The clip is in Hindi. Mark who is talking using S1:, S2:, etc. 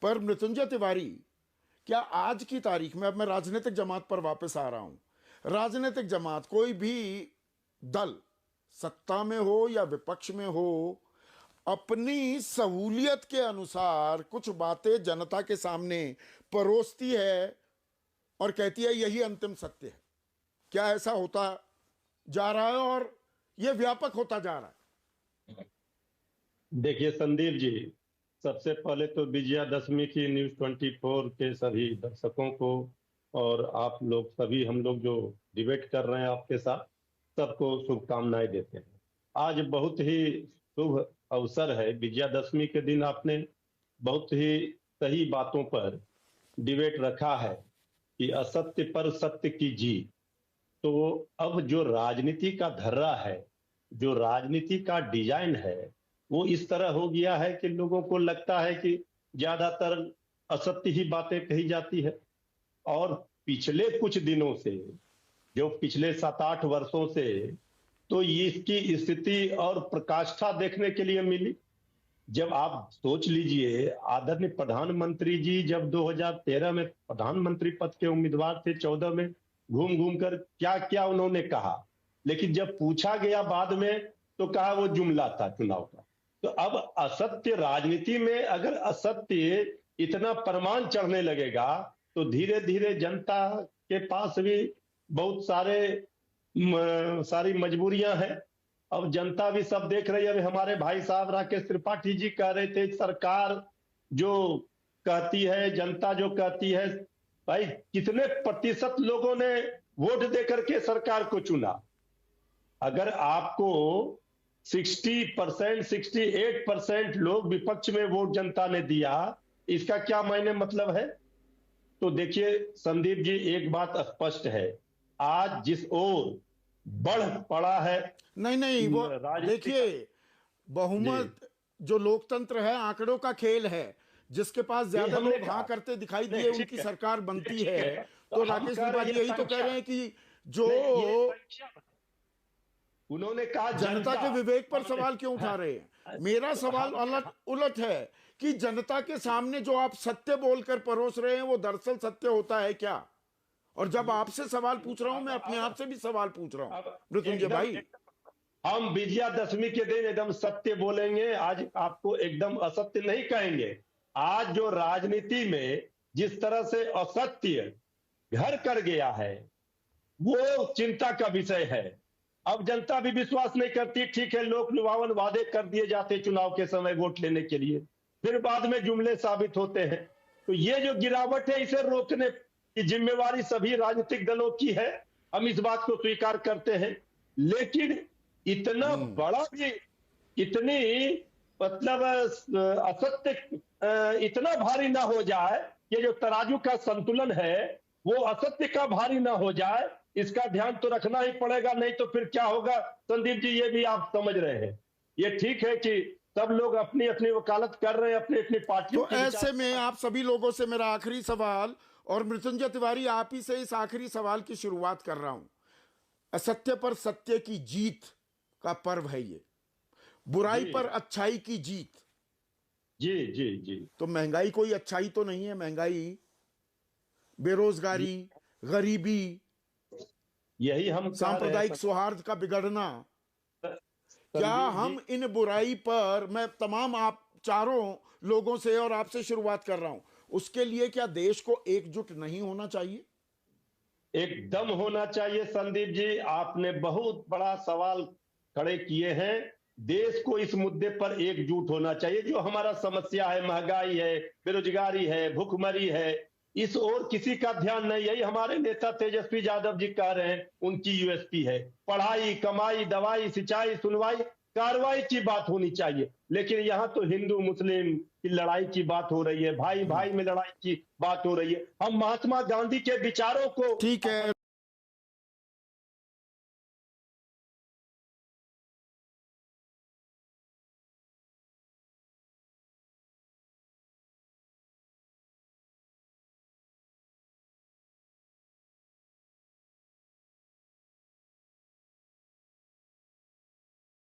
S1: पर मृत्युंजय तिवारी, क्या आज की तारीख में, अब मैं राजनीतिक जमात पर वापस आ रहा हूं, राजनीतिक जमात कोई भी दल सत्ता में हो या विपक्ष में हो, अपनी सहूलियत के अनुसार कुछ बातें जनता के सामने परोसती है और कहती है यही अंतिम सत्य है। क्या ऐसा होता जा रहा है और यह व्यापक होता जा रहा है?
S2: देखिए संदीप जी, सबसे पहले तो विजयादशमी की न्यूज़ 24 के सभी दर्शकों को और आप लोग सभी, हम लोग जो डिबेट कर रहे हैं आपके साथ, सबको शुभकामनाएं देते हैं। आज बहुत ही शुभ अवसर है। विजयादशमी के दिन आपने बहुत ही सही बातों पर डिबेट रखा है कि असत्य पर सत्य की जीत। तो अब जो राजनीति का धर्रा है, जो राजनीति का डिजाइन है, वो इस तरह हो गया है कि लोगों को लगता है कि ज्यादातर असत्य ही बातें कही जाती है। और पिछले कुछ दिनों से, जो पिछले 7-8 वर्षों से, तो इसकी स्थिति और प्रकाष्ठा देखने के लिए मिली। जब आप सोच लीजिए, आदरणीय प्रधानमंत्री जी जब 2013 में प्रधानमंत्री पद के उम्मीदवार थे, 14 में घूम घूम कर क्या क्या उन्होंने कहा, लेकिन जब पूछा गया बाद में तो कहा वो जुमला था चुनाव का। तो अब असत्य राजनीति में, अगर असत्य इतना परमान चढ़ने लगेगा तो धीरे धीरे जनता के पास भी बहुत सारी मजबूरियां हैं। अब जनता भी सब देख रही है। अभी हमारे भाई साहब राकेश त्रिपाठी जी कह रहे थे, सरकार जो कहती है, जनता जो कहती है, भाई कितने प्रतिशत लोगों ने वोट देकर के सरकार को चुना? अगर आपको 60%, 68% लोग विपक्ष में वोट जनता ने दिया, इसका क्या मायने मतलब है? तो देखिए संदीप जी, एक बात स्पष्ट है, आज जिस ओर बढ़ पड़ा है
S1: नहीं नहीं, वो देखिए, बहुमत जो लोकतंत्र है आंकड़ों का खेल है। जिसके पास ज्यादा लोग हाँ करते दिखाई दिए उनकी सरकार बनती है। तो राकेश त्रिपाठी यही तो कह रहे हैं कि जो
S2: उन्होंने कहा
S1: जनता के विवेक पर सवाल क्यों उठा रहे हैं। मेरा सवाल उलट है कि जनता के सामने जो आप सत्य बोलकर परोस रहे हैं वो दरअसल सत्य होता है क्या? और जब आपसे सवाल पूछ रहा हूं, मैं अपने आप से भी सवाल पूछ रहा हूं मृत्युंजय भाई।
S2: हम विजयादशमी के दिन एकदम सत्य बोलेंगे, आज आपको एकदम असत्य नहीं कहेंगे। आज जो राजनीति में जिस तरह से असत्य घर कर गया है वो चिंता का विषय है। अब जनता भी विश्वास नहीं करती। ठीक है, लोक लुभावन वादे कर दिए जाते चुनाव के समय वोट लेने के लिए, फिर बाद में जुमले साबित होते हैं। तो ये जो गिरावट है, इसे रोकने की जिम्मेवारी सभी राजनीतिक दलों की है। हम इस बात को स्वीकार करते हैं, लेकिन इतना बड़ा भी, इतनी मतलब असत्य इतना भारी ना हो जाए, ये जो तराजू का संतुलन है वो असत्य का भारी ना हो जाए, इसका ध्यान तो रखना ही पड़ेगा। नहीं तो फिर क्या होगा संदीप जी, ये भी आप समझ रहे हैं। ये ठीक है कि सब लोग अपनी अपनी वकालत कर रहे हैं, अपनी अपनी पार्टियों
S1: तो ऐसे में आप सभी लोगों से मेरा आखिरी सवाल, और मृत्युंजय तिवारी आप ही से इस आखिरी सवाल की शुरुआत कर रहा हूं। असत्य पर सत्य की जीत का पर्व है ये, बुराई पर अच्छाई की जीत।
S2: जी जी जी।
S1: तो महंगाई कोई अच्छाई तो नहीं है? महंगाई, बेरोजगारी, गरीबी,
S2: यही हम
S1: सांप्रदायिक सौहार्द का बिगड़ना, क्या हम इन बुराई पर, मैं तमाम आप चारों लोगों से और आपसे शुरुआत कर रहा हूं, उसके लिए क्या देश को एकजुट नहीं होना चाहिए?
S2: एकदम होना चाहिए संदीप जी। आपने बहुत बड़ा सवाल खड़े किए हैं। देश को इस मुद्दे पर एकजुट होना चाहिए। जो हमारा समस्या है, महंगाई है, बेरोजगारी है, भूखमरी है, इस ओर किसी का ध्यान नहीं। यही हमारे नेता तेजस्वी यादव जी कह रहे हैं, उनकी यूएसपी है। पढ़ाई, कमाई, दवाई, सिंचाई, सुनवाई, कार्रवाई की बात होनी चाहिए। लेकिन यहां तो हिंदू मुस्लिम की लड़ाई की बात हो रही है, भाई भाई में लड़ाई की बात हो रही है। हम महात्मा गांधी के विचारों को
S1: ठीक है।